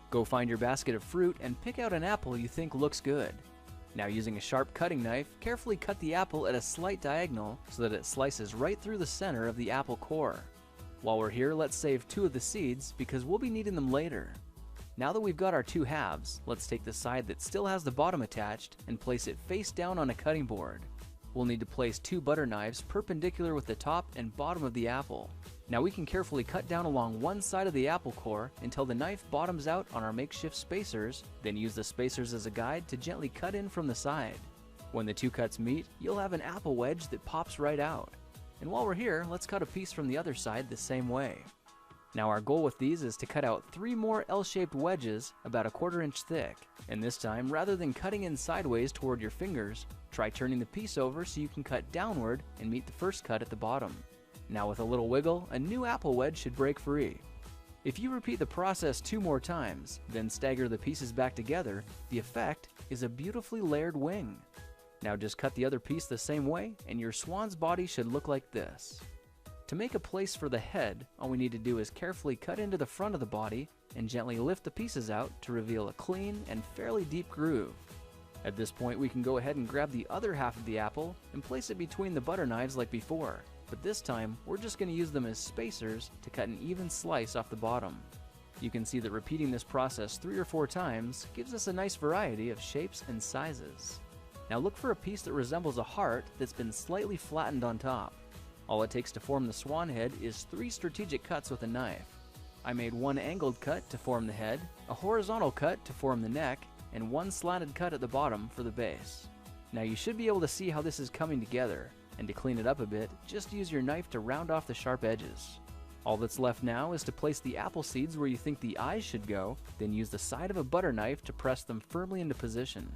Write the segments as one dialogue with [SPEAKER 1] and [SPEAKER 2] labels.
[SPEAKER 1] Go find your basket of fruit and pick out an apple you think looks good. Now, using a sharp cutting knife, carefully cut the apple at a slight diagonal so that it slices right through the center of the apple core. While we're here, let's save 2 of the seeds because we'll be needing them later. Now that we've got our 2 halves, let's take the side that still has the bottom attached and place it face down on a cutting board. We'll need to place 2 butter knives perpendicular with the top and bottom of the apple. Now we can carefully cut down along one side of the apple core until the knife bottoms out on our makeshift spacers, then use the spacers as a guide to gently cut in from the side. When the 2 cuts meet, you'll have an apple wedge that pops right out. And while we're here, let's cut a piece from the other side the same way. Now our goal with these is to cut out 3 more L-shaped wedges about a 1/4 inch thick. And this time, rather than cutting in sideways toward your fingers, try turning the piece over so you can cut downward and meet the first cut at the bottom. Now with a little wiggle, a new apple wedge should break free. If you repeat the process 2 more times, then stagger the pieces back together, the effect is a beautifully layered wing. Now just cut the other piece the same way and your swan's body should look like this. To make a place for the head, all we need to do is carefully cut into the front of the body and gently lift the pieces out to reveal a clean and fairly deep groove. At this point, we can go ahead and grab the other half of the apple and place it between the butter knives like before, but this time we're just going to use them as spacers to cut an even slice off the bottom. You can see that repeating this process 3 or 4 times gives us a nice variety of shapes and sizes. Now look for a piece that resembles a heart that's been slightly flattened on top. All it takes to form the swan head is 3 strategic cuts with a knife. I made 1 angled cut to form the head, a horizontal cut to form the neck, and 1 slanted cut at the bottom for the base. Now you should be able to see how this is coming together, and to clean it up a bit, just use your knife to round off the sharp edges. All that's left now is to place the apple seeds where you think the eyes should go, then use the side of a butter knife to press them firmly into position.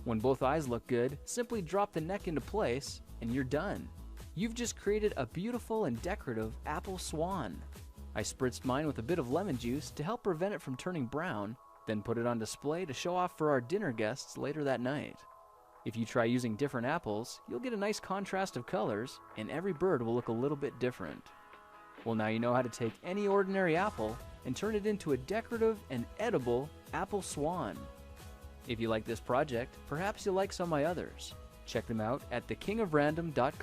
[SPEAKER 1] When both eyes look good, simply drop the neck into place, and you're done. You've just created a beautiful and decorative apple swan. I spritzed mine with a bit of lemon juice to help prevent it from turning brown, then put it on display to show off for our dinner guests later that night. If you try using different apples, you'll get a nice contrast of colors, and every bird will look a little bit different. Well, now you know how to take any ordinary apple and turn it into a decorative and edible apple swan. If you like this project, perhaps you'll like some of my others. Check them out at thekingofrandom.com.